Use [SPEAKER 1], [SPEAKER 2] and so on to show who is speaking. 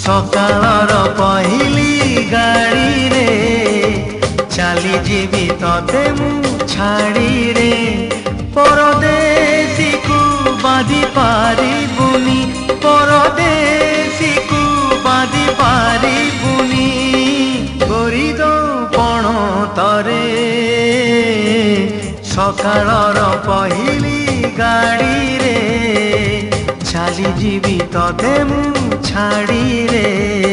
[SPEAKER 1] सकाळर पहिली गाड़ी रे चली जीवी तते मु छाड़ी रे परदेसी को बांधी पारिबुनी परदेसी को बांधी पारिबुनी गोरी दो पण तरे सकाळर पहिली गाड़ी रे चली जीवी तते मु छाड़ी रे।